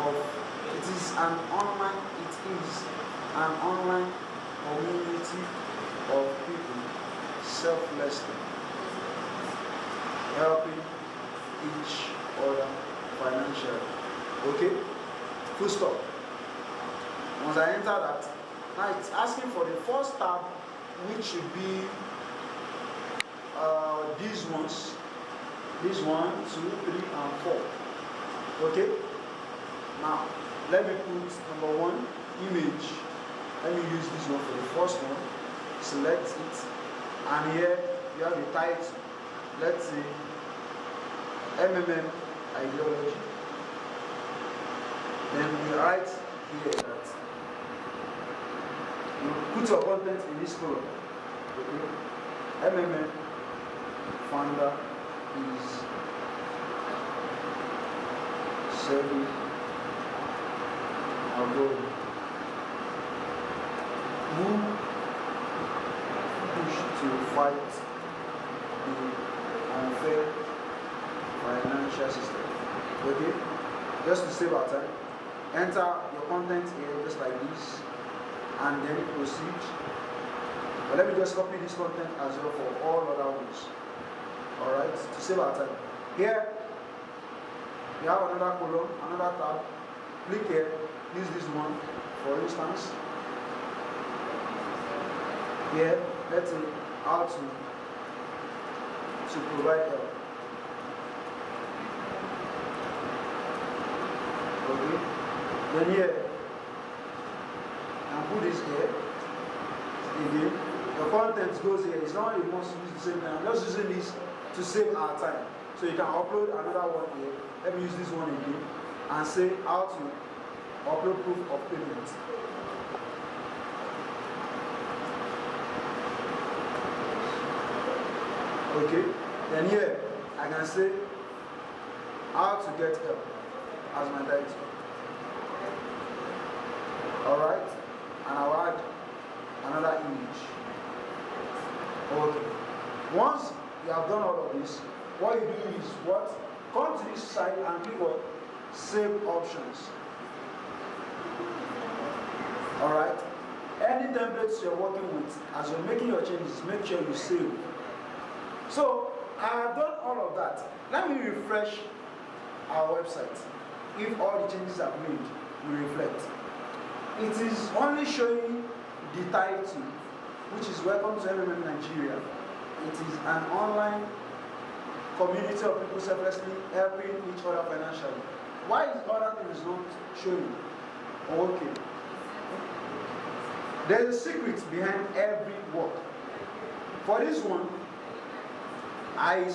of it is an online community of people selflessly helping each other financially. Okay? Full stop. Once I enter that, now it's asking for the first tab, which should be these ones. This 1, 2, 3, and 4. Okay? Now, let me put number 1, image. Let me use this one for the first one. Select it. And here you have the title. Let's say MMM ideology. Then we write here that you put your content in this column. Okay? MMM founder is serving our goal. Who push to fight the unfair financial system. Okay? Just to save our time, enter your content here just like this and then proceed. But let me just copy this content as well for all other ones. Alright, to save our time. Here, you have another column, another tab. Click here, use this one, for instance. Here, let's say how to provide help. Okay, then here, and put this here. Again, your content goes here. It's not you must use the same thing. I'm just using this to save our time. So you can upload another one here. Let me use this one again and say how to upload proof of payment. Okay, then here I can say how to get help as my title. Alright, and I'll add another image. Okay, once you have done all of this, what you do is what? Come to this side and click on Save Options. Alright? Any templates you're working with, as you're making your changes, make sure you save. So, I have done all of that. Let me refresh our website. If all the changes I've made will reflect. It is only showing the title, which is Welcome to MMM Nigeria. It is an online community of people selflessly helping each other financially. Why is other things not showing? Okay. There's a secret behind every work. For this one, I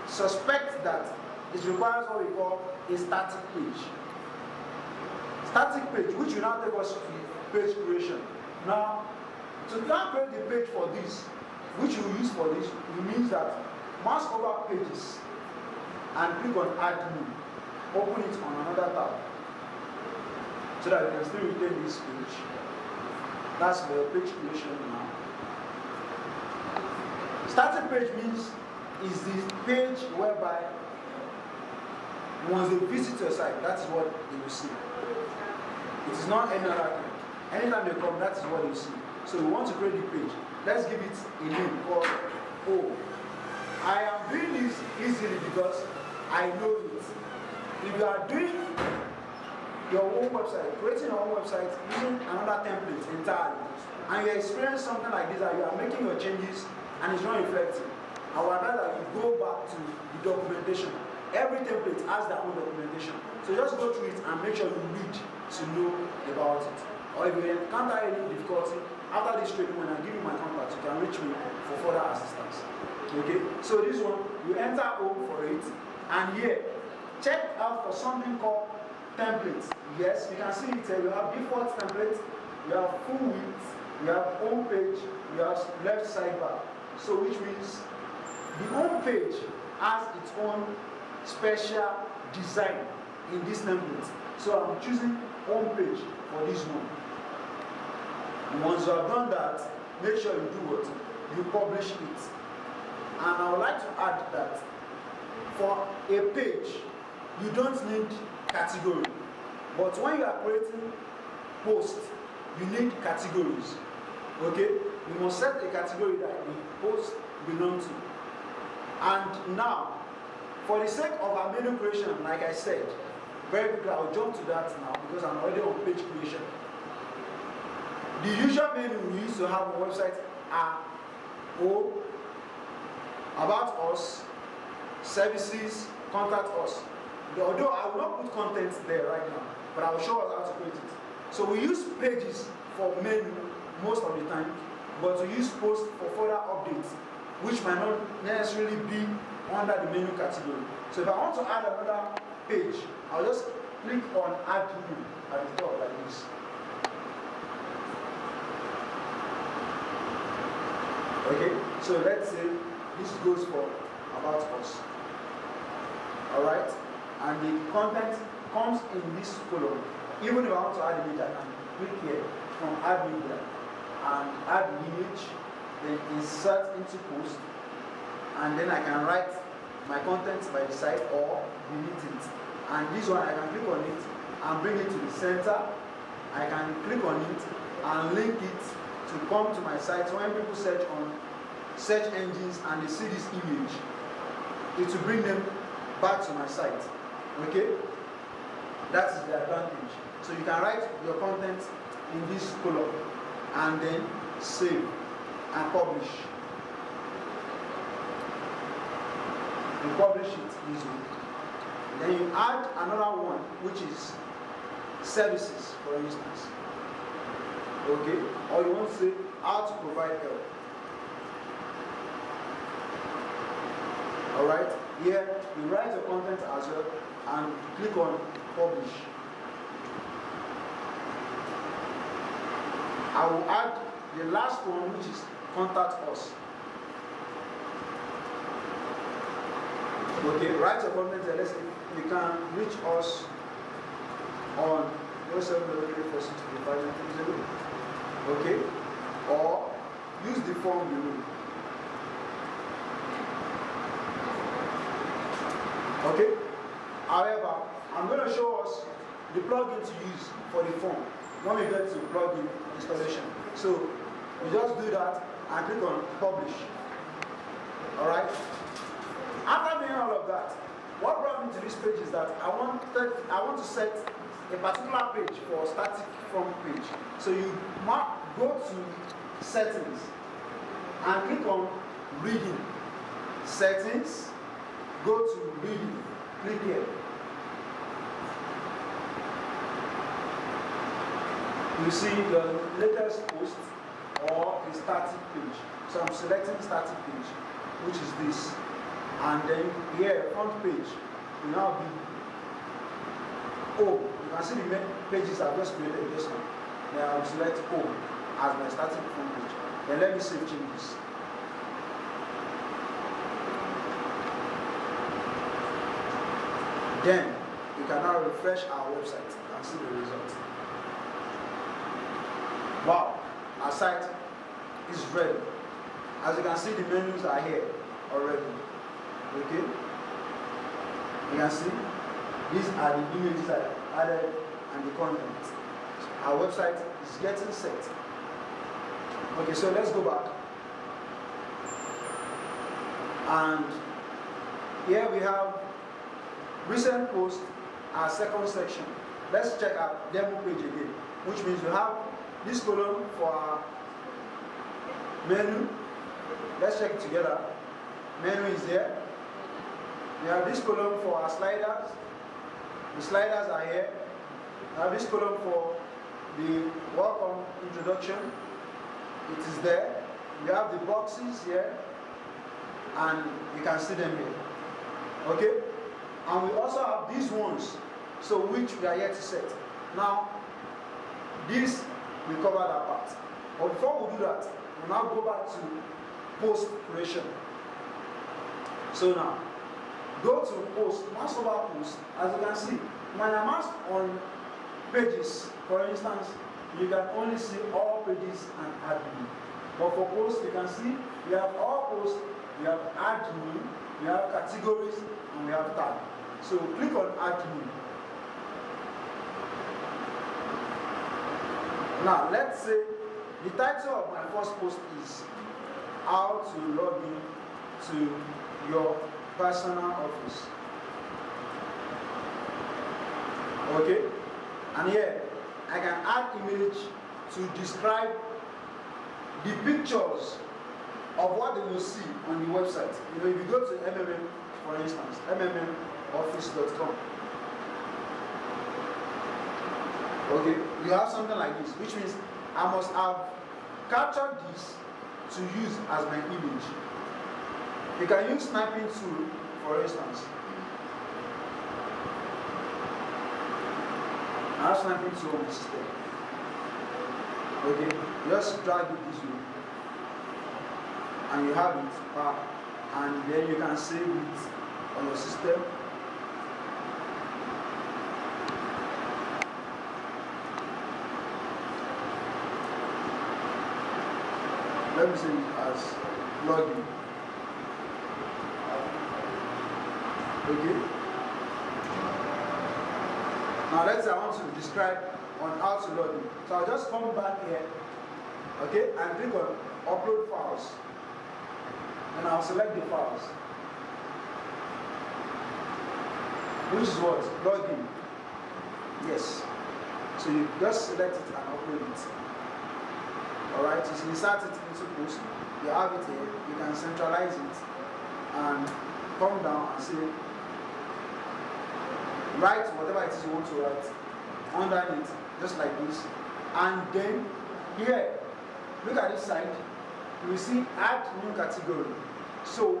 suspect that it requires what we call a static page. Static page, which will now take us to page creation. Now, to now create the page for this, which we use for this, it means that mouse over pages and click on add new. Open it on another tab so that you can still retain this page. That's for your page creation now. Static page means is the page whereby once they visit your site, that's what they will see. It is not any other thing. Anytime they come, that is what they see. So we want to create the page. Let's give it a name called O. I am doing this easily because I know it. If you are doing your own website, creating your own website using another template entirely, and you experience something like this, that you are making your changes and it's not reflecting, I would rather you go back to the documentation. Every template has their own documentation. So just go through it and make sure you read to know about it. Or if you encounter any difficulty, after this training, when I give you my contact, you can reach me for further assistance. Okay? So this one, you enter home for it, and here, check out for something called templates. Yes, you can see it here. We have default template, we have full width, we have home page, we have left sidebar. So which means the home page has its own special design in this template. So I'm choosing home page for this one. And once you have done that, make sure you do what? You publish it. And I would like to add that for a page, you don't need category. But when you are creating posts, you need categories. Okay? You must set a category that the post belongs to. And now, for the sake of our menu creation, like I said, very quickly, I'll jump to that now because I'm already on page creation. The usual menu we used to have on website are about us, services, contact us. Although I will not put content there right now, but I will show us how to create it. So we use pages for menu most of the time, but we use posts for further updates, which might not necessarily be under the menu category. So if I want to add another page, I'll just click on add new at the top like this. Okay, so let's say this goes for about us. Alright, and the content comes in this column. Even if I want to add image, I can click here from add media and add image, then insert into post, and then I can write my content by the side or delete it. And this one I can click on it and bring it to the center. I can click on it and link it to come to my site. So when people search on search engines and they see this image, it will bring them back to my site. Okay? That is the advantage. So you can write your content in this column and then save and publish. You publish it easily. Then you add another one, which is services, for instance. Okay? Or you want to say how to provide help. Alright? Here you write your content as well and click on publish. I will add the last one, which is contact us. Okay, write your comment there. Let's see if you can reach us on 0703462590. Okay, or use the form below. Okay. However, I'm going to show us the plugin to use for the form when we get to plugin installation. So you just do that and click on publish. Alright? After doing all of that, what brought me to this page is that I want to set a particular page for a static front page. So you go to settings and click on reading. Settings, go to reading, click here. You see the latest post or a static page. So I'm selecting static page, which is this. And then here, front page will now be O. You can see the pages I've just created just now. Then I'll select O as my static front page. Then let me save changes. Then you can now refresh our website and see the result. Wow, our site is ready. As you can see, the menus are here already. Okay? You can see these are the images that are added and the content. So our website is getting set. Okay, so let's go back. And here we have recent post, our second section. Let's check our demo page again, which means we have this column for our menu. Let's check it together. Menu is there. We have this column for our sliders. The sliders are here. We have this column for the welcome introduction. It is there. We have the boxes here, and you can see them here. Okay? And we also have these ones, so which we are yet to set. Now, this we cover that part. But before we do that, we'll now go back to post creation. So now, go to post, mouse over post. As you can see, when I mouse on pages, for instance, you can only see all pages and add new. But for post, you can see we have all posts, we have add new, we have categories, and we have tag. So click on add new. Now, let's say the title of my first post is how to log in to your personal office. Okay? And here, I can add image to describe the pictures of what they will see on the website. You know, if you go to MMM, for instance, mmoffice.com. Okay, you have something like this, which means I must have captured this to use as my image. You can use snapping tool, for instance. I have snapping tool on the system. Okay, just drag it this way, and you have it back, and then you can save it on your system. Let me say it as login. Okay. Now let's say I want to describe on how to log in. So I'll just come back here, okay, and click on upload files. And I'll select the files. Which is what? Login. Yes. So you just select it and upload it. Alright, so you insert it into post, you have it here, you can centralize it and come down and say write whatever it is you want to write underneath, just like this. And then here, look at this side, you will see add new category. So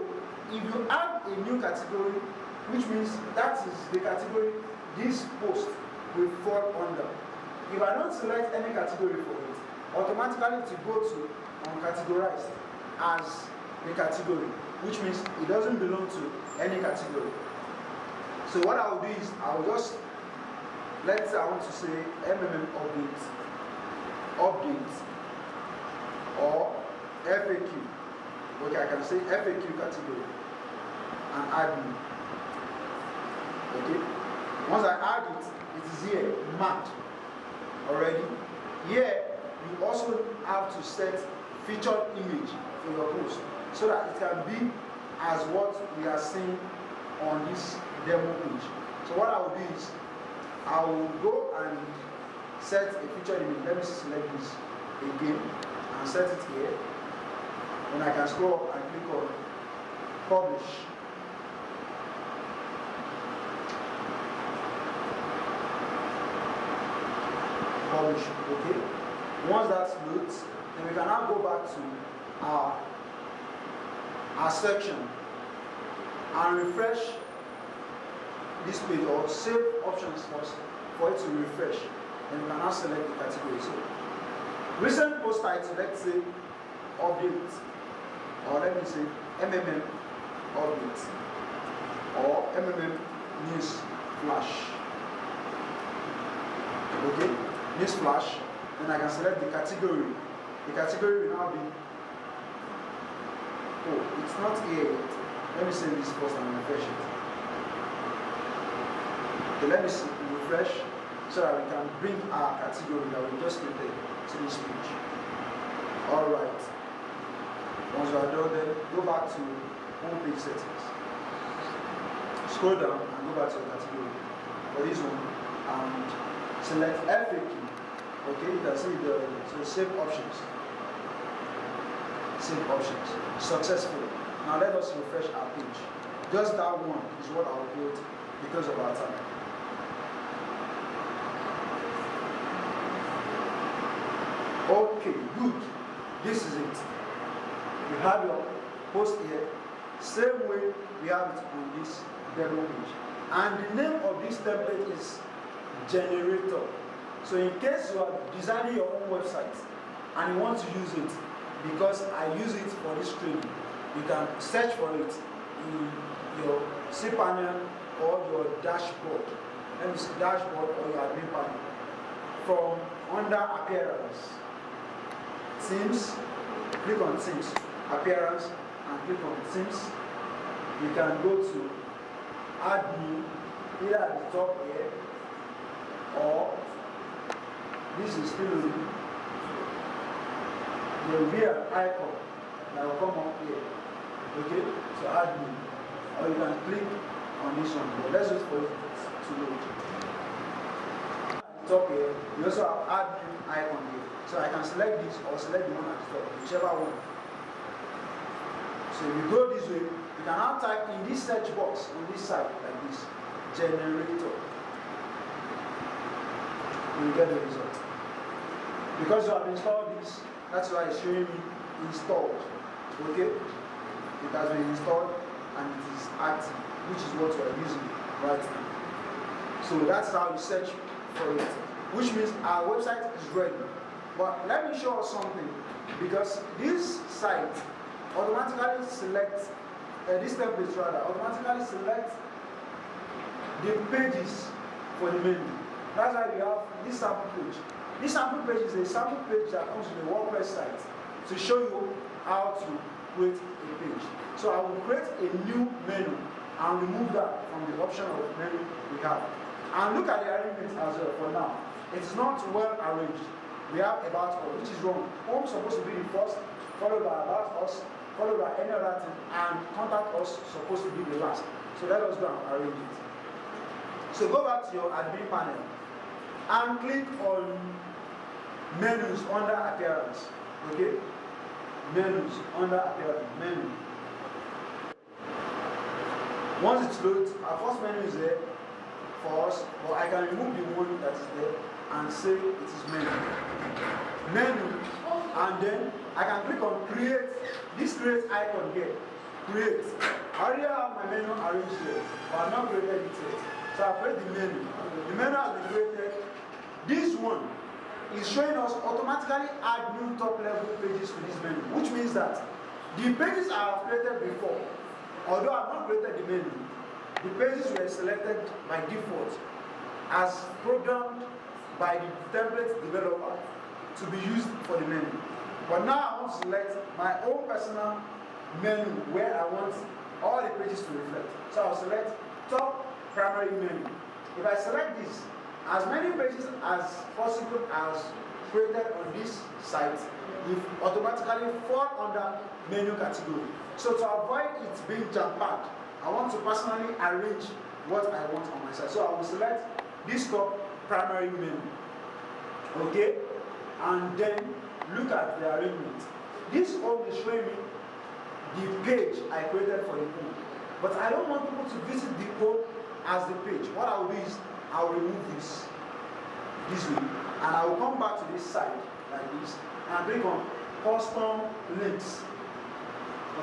if you add a new category, which means that is the category this post will fall under. If I don't select any category for it, automatically to go to uncategorized as a category, which means it doesn't belong to any category. So what I will do is I will just, let's say I want to say MMM update or FAQ. Okay, I can say FAQ category and add new. Okay, once I add it, it is here marked already. Here you also have to set featured image for your post so that it can be as what we are seeing on this demo page. So what I will do is I will go and set a featured image. Let me select this again and set it here. Then I can scroll up and click on publish. Publish, okay. Once that loads, then we can now go back to our section and refresh this page or save options first for it to refresh. Then we can now select the category. So recent post title, let's say update, or let me say MMM update or MMM news flash. Okay, news flash. Then I can select the category. The category will now be, oh, it's not here yet. Let me save this first and refresh it. Okay, let me refresh so that we can bring our category that we just created to this page. Alright. Once you are done, then go back to home page settings. Scroll down and go back to the category for this one and select FAQ. Okay, you can see so save options. Save options. Successful. Now let us refresh our page. Just that one is what I'll build because of our time. Okay, good. This is it. You have your post here. Same way we have it on this demo page. And the name of this template is generator. So in case you are designing your own website and you want to use it, because I use it for this training, you can search for it in your cPanel or your dashboard. Let me see, dashboard or your admin panel. From under appearance, themes, click on themes, appearance, and click on themes. You can go to add new, either at the top here or this is still loading. there will be an icon that will come up here. Okay, so add new, or you can click on this one. But let's wait for it to load. Top here, you also have add new icon here. So I can select this or select the one at the top, whichever one. So if you go this way, you can now type in this search box on this side like this, generator. You will get the result. Because you have installed this, that's why it's showing me installed. Okay? It has been installed and it is active, which is what we are using right now. So that's how you search for it, which means our website is ready. But let me show us something, because this site automatically selects, this template rather, automatically selects the pages for the menu. That's why we have this sample page. This sample page is a sample page that comes with a WordPress site to show you how to create a page. So I will create a new menu and remove that from the option of menu we have. And look at the arrangement as well for now. It's not well arranged. We have about us, which is wrong. Home is supposed to be the first, followed by about us, followed by any other thing, and contact us supposed to be the last. So let us go and arrange it. So go back to your admin panel and click on menus under appearance. Okay? Menus under appearance. Menu. Once it's loaded, our first menu is there for us, but I can remove the one that is there and say it is menu. Menu, and then I can click on create. This create icon here. Create. I already have my menu arranged here, but I've not created it yet. So I create the menu. The menu has been created. This one is showing us automatically add new top level pages to this menu, which means that the pages I have created before, although I have not created the menu, the pages were selected by default as programmed by the template developer to be used for the menu. But now I want to select my own personal menu where I want all the pages to reflect. So I'll select top primary menu. If I select this, as many pages as possible as created on this site will automatically fall under menu category. So to avoid it being jam-packed, I want to personally arrange what I want on my site. So I will select this top primary menu. Okay? And then look at the arrangement. This home is showing me the page I created for the home. But I don't want people to visit the home as the page. What I will do is I will remove this way, and I will come back to this side like this and click on custom links.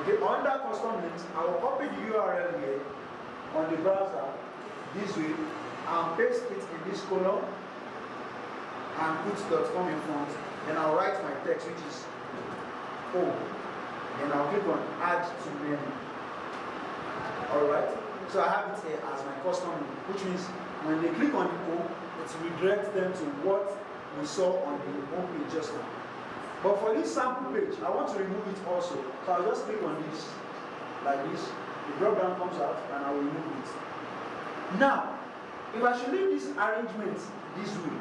Okay, under custom links, I will copy the URL here on the browser this way and paste it in this column and put .com in front. Then I'll write my text, which is home. Then I'll click on add to menu. Alright, so I have it here as my custom link, which means when they click on the home, it redirects them to what we saw on the home page just now. But for this sample page, I want to remove it also. So I'll just click on this, like this. The drop down comes out and I will remove it. Now, if I should leave this arrangement this way,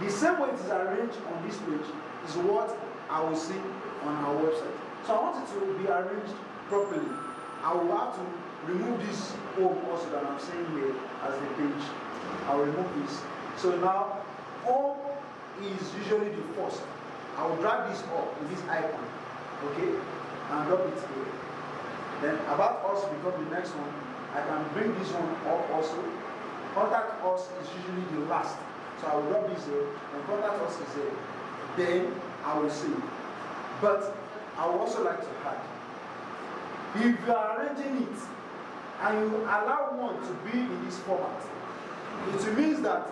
the same way it is arranged on this page is what I will see on our website. So I want it to be arranged properly. I will have to remove this home also that I'm seeing here as the page. I'll remove this. So now, home is usually the first. I will drag this up with this icon, okay, and drop it here. Then about us becomes the next one. I can bring this one up also. Contact us is usually the last. So I will drop this here, and contact us is here. Then I will save. But I would also like to add, if you are arranging it and you allow one to be in this format, it means that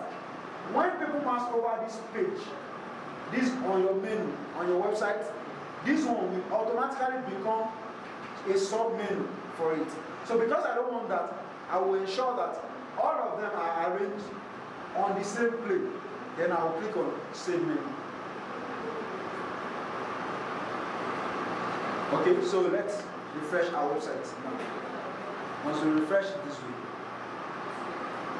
when people pass over this page, this on your menu, on your website, this one will automatically become a sub-menu for it. So because I don't want that, I will ensure that all of them are arranged on the same plane. Then I will click on Save Menu. Okay, so let's refresh our website now. Once we refresh it this way.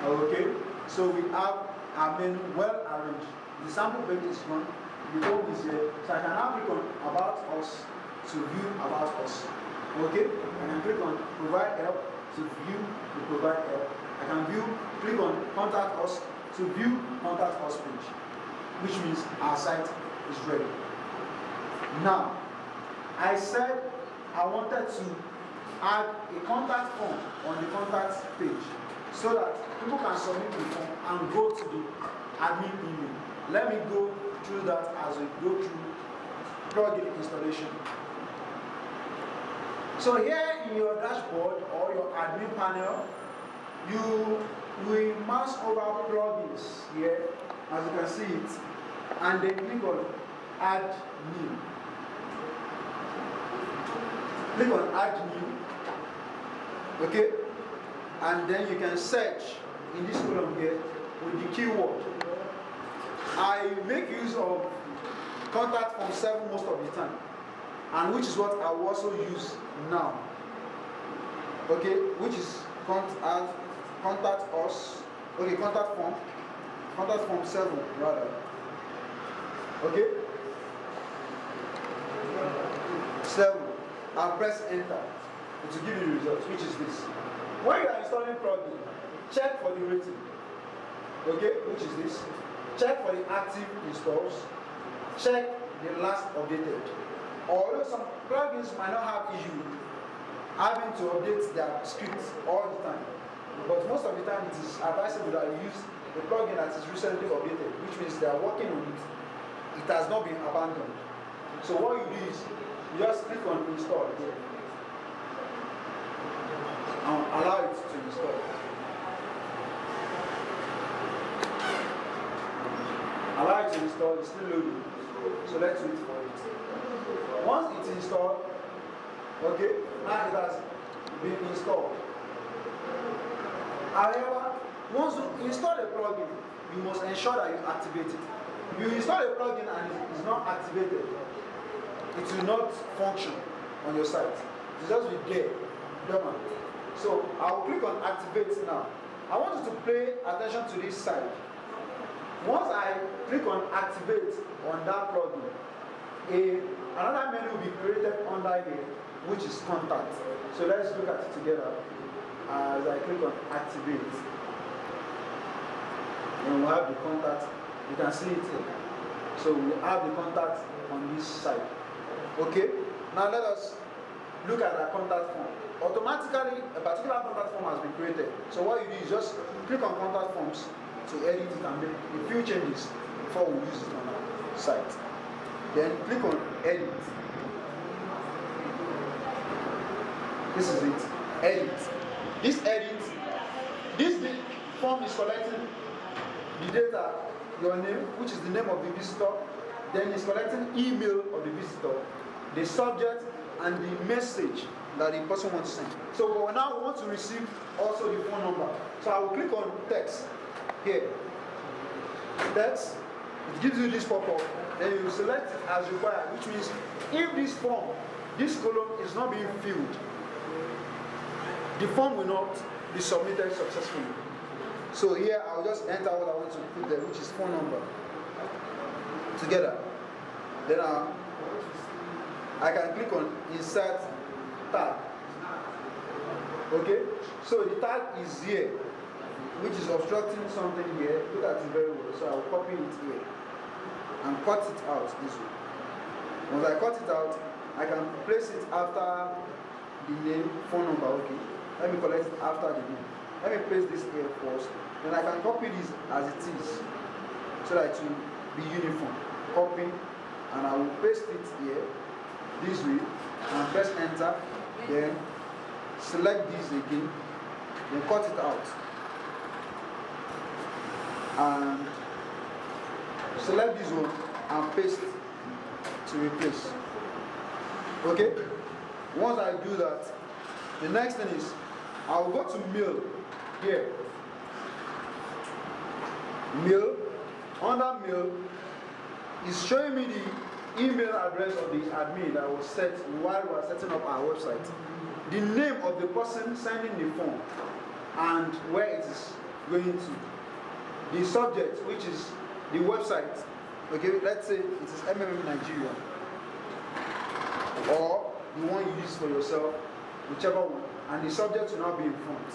Okay, so we have our menu well arranged. The sample page is gone. The home is here. So I can now click on About Us to view About Us. Okay? I can click on Provide Help to view the Provide Help. I can click on Contact Us to view Contact Us page, which means our site is ready. Now, I said I wanted to add a contact form on the contact page so that people can submit the form and go to the admin email. Let me go through that as we go through plugin installation. So here in your dashboard or your admin panel, you will mouse over plugins here, as you can see it, and then click on Add New. Click on Add New, okay, and then you can search in this column here with the keyword. I make use of Contact Form 7 most of the time, and which is what I will also use now, okay, which is Contact Us, okay, Contact Form 7 rather, okay, 7, and press enter to give you the results, which is this. When you are installing plugin, check for the rating, okay, which is this. Check for the active installs, check the last updated. Although some plugins might not have issue having to update their scripts all the time, but most of the time it is advisable that you use a plugin that is recently updated, which means they are working on it. It has not been abandoned. So what you do is you just click on install here and allow it to install. Allow it to install, it's still loading. So let's wait for it. Once it's installed, okay, now it has been installed. However, once you install a plugin, you must ensure that you activate it. If you install a plugin and it is not activated, it will not function on your site. It will just be there, dormant. So I will click on activate now. I want you to pay attention to this side. Once I click on activate on that plugin, another menu will be created under here, which is contact. So let's look at it together as I click on activate. And we'll have the contact. You can see it here. So we have the contact on this side. Okay? Now let us look at our contact form. Automatically, a particular contact form has been created. So what you do is just click on contact forms to edit it and make a few changes before we use it on our site. Then click on edit. This is it. Edit. This form is collecting the data, your name, which is the name of the visitor, then it's collecting email of the visitor, the subject, and the message that the person wants to send. So now we want to receive also the phone number. So I will click on text here. Text, it gives you this pop-up. Then you select it as required, which means if this form, this column is not being filled, the form will not be submitted successfully. So here I'll just enter what I want to put there, which is phone number. Together. Then I can click on insert tag. Okay? So the tag is here, which is obstructing something here. Look at it very well. So I'll copy it here and cut it out this way. Once I cut it out, I can place it after the name, phone number. Okay? Let me collect it after the name. Let me place this here first. Then I can copy this as it is so that it will be uniform. Copy, and I will paste it here this way and press enter. Then select this again, then cut it out and select this one and paste to replace. Okay? Once I do that, the next thing is I will go to mail here. Mail, under mail is showing me the email address of the admin that was set while we were setting up our website, the name of the person sending the form and where it is going to, the subject, which is the website Okay, let's say it is MMM Nigeria, or you want to use for yourself, whichever one, and the subject will now be in front.